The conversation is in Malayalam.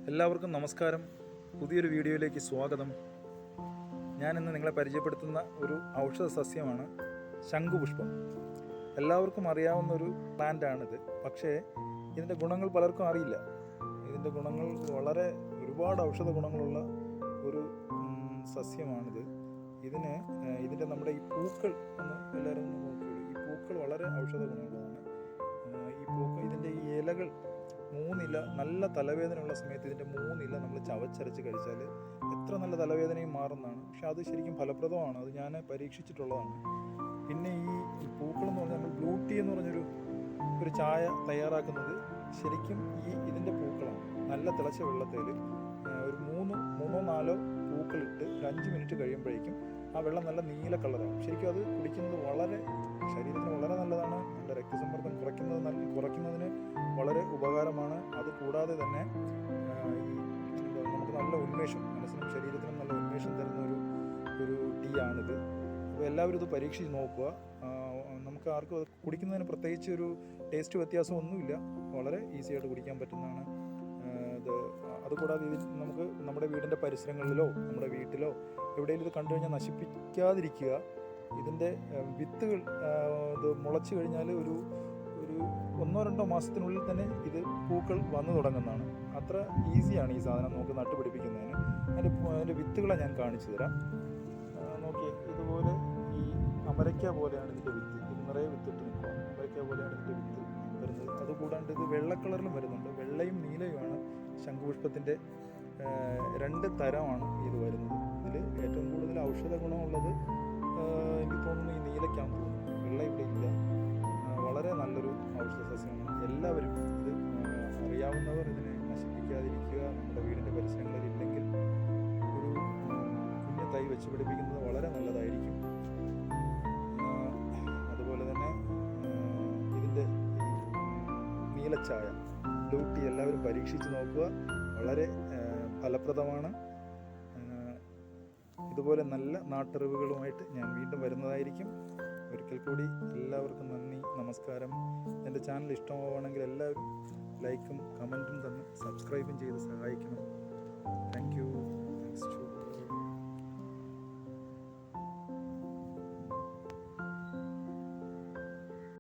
എല്ലാവർക്കും നമസ്കാരം. പുതിയൊരു വീഡിയോയിലേക്ക് സ്വാഗതം. ഞാനിന്ന് നിങ്ങളെ പരിചയപ്പെടുത്തുന്ന ഒരു ഔഷധ സസ്യമാണ് ശംഖുപുഷ്പം. എല്ലാവർക്കും അറിയാവുന്ന ഒരു പ്ലാന്റാണിത്. പക്ഷേ ഇതിൻ്റെ ഗുണങ്ങൾ പലർക്കും അറിയില്ല. ഇതിൻ്റെ ഗുണങ്ങൾ ഒരുപാട് ഔഷധ ഗുണങ്ങളുള്ള ഒരു സസ്യമാണിത്. ഇതിൻ്റെ നമ്മുടെ ഈ പൂക്കൾ എല്ലാവരും ഒന്ന് നോക്കിയുള്ളൂ. ഈ പൂക്കൾ വളരെ ഔഷധ ഗുണമുള്ളതാണ്. ഇതിൻ്റെ ഈ ഇലകൾ 3 ഇല, നല്ല തലവേദനയുള്ള സമയത്ത് ഇതിൻ്റെ 3 ഇല നമ്മൾ ചവച്ചരച്ച് കഴിച്ചാൽ എത്ര നല്ല തലവേദനയും മാറുന്നതാണ്. പക്ഷെ അത് ശരിക്കും ഫലപ്രദമാണ്. അത് ഞാൻ പരീക്ഷിച്ചിട്ടുള്ളതാണ്. പിന്നെ ഈ പൂക്കളെന്ന് പറഞ്ഞാൽ നമ്മൾ ബ്ലൂ ടീ എന്ന് പറഞ്ഞൊരു ചായ തയ്യാറാക്കുന്നത് ശരിക്കും ഇതിൻ്റെ പൂക്കളാണ്. നല്ല തിളച്ച വെള്ളത്തിൽ ഒരു 3-4 പൂക്കളിട്ട് ഒരു 5 മിനിറ്റ് കഴിയുമ്പോഴേക്കും ആ വെള്ളം നല്ല നീല കളറാണ്. ശരിക്കും അത് കുടിക്കുന്നത് ശരീരത്തിന് വളരെ നല്ലതാണ്. നമ്മുടെ രക്തസമ്മർദ്ദം കുറയ്ക്കുന്നതിന് വളരെ ഉപകാരമാണ്. അതുകൂടാതെ തന്നെ നമുക്ക് നല്ല ഉന്മേഷം, മനസ്സിനും ശരീരത്തിനും നല്ല ഉന്മേഷം തരുന്ന ഒരു ടീ ആണിത്. അപ്പോൾ എല്ലാവരും ഇത് പരീക്ഷിച്ച് നോക്കുക. നമുക്ക് ആർക്കും അത് കുടിക്കുന്നതിന് പ്രത്യേകിച്ച് ഒരു ടേസ്റ്റ് വ്യത്യാസമൊന്നുമില്ല. വളരെ ഈസി ആയിട്ട് കുടിക്കാൻ പറ്റുന്നതാണ്. അതുകൂടാതെ നമുക്ക് നമ്മുടെ വീടിൻ്റെ പരിസരങ്ങളിലോ നമ്മുടെ വീട്ടിലോ എവിടെയെങ്കിലും ഇത് കണ്ടു കഴിഞ്ഞാൽ നശിപ്പിക്കാതിരിക്കുക. ഇതിൻ്റെ വിത്തുകൾ ഇത് മുളച്ചു കഴിഞ്ഞാൽ ഒരു 1-2 മാസത്തിനുള്ളിൽ തന്നെ ഇത് പൂക്കൾ വന്നു തുടങ്ങുന്നതാണ്. അത്ര ഈസിയാണ് ഈ സാധനം നമുക്ക് നട്ടുപിടിപ്പിക്കുന്നതിന്. അതിൻ്റെ വിത്തുകളെ ഞാൻ കാണിച്ചു തരാം. നോക്കിയേ, ഇതുപോലെ ഈ അമരയ്ക്ക പോലെയാണ് ഇതിൻ്റെ വിത്ത്. ഇത് നിറയെ വിത്തിട്ട് നിൽക്കുക. അമരയ്ക്ക പോലെയാണ് ഇതിൻ്റെ വിത്ത് വരുന്നത്. അതുകൂടാണ്ട് ഇത് വെള്ള കളറിലും വരുന്നുണ്ട്. വെള്ളയും നീലയുമാണ് ശംഖുപുഷ്പത്തിൻ്റെ 2 തരമാണ് ഇത് വരുന്നത്. ഇതിൽ ഏറ്റവും കൂടുതൽ ഔഷധ ഗുണമുള്ളത് എനിക്ക് തോന്നുന്നു ഈ നീലയ്ക്കാന്ന് തോന്നുന്നു. വെള്ള ഇവിടെ ഇല്ല. വളരെ നല്ലൊരു ഔഷധ സസ്യമാണ്. എല്ലാവരും ഇത് അറിയാവുന്നവർ ഇതിനെ നശിപ്പിക്കാതിരിക്കുക. നമ്മുടെ വീടിൻ്റെ പരിസരങ്ങളിൽ ഇല്ലെങ്കിൽ ഒരു കുഞ്ഞു തൈ വെച്ച് പിടിപ്പിക്കുന്നത് വളരെ നല്ലതായിരിക്കും. അതുപോലെ തന്നെ ഇതിൻ്റെ നീലച്ചായ, ബ്ലൂ ടീ എല്ലാവരും പരീക്ഷിച്ച് നോക്കുക. വളരെ ഫലപ്രദമാണ്. ഇതുപോലെ നല്ല നാട്ടറിവുകളുമായിട്ട് ഞാൻ വീണ്ടും വരുന്നതായിരിക്കും. ഒരിക്കൽ കൂടി എല്ലാവർക്കും നന്ദി, നമസ്കാരം. എൻ്റെ ചാനൽ ഇഷ്ടമാവുകയാണെങ്കിൽ എല്ലാവരും ലൈക്കും കമൻറ്റും തന്ന് സബ്സ്ക്രൈബും ചെയ്ത് സഹായിക്കണം. Thank you.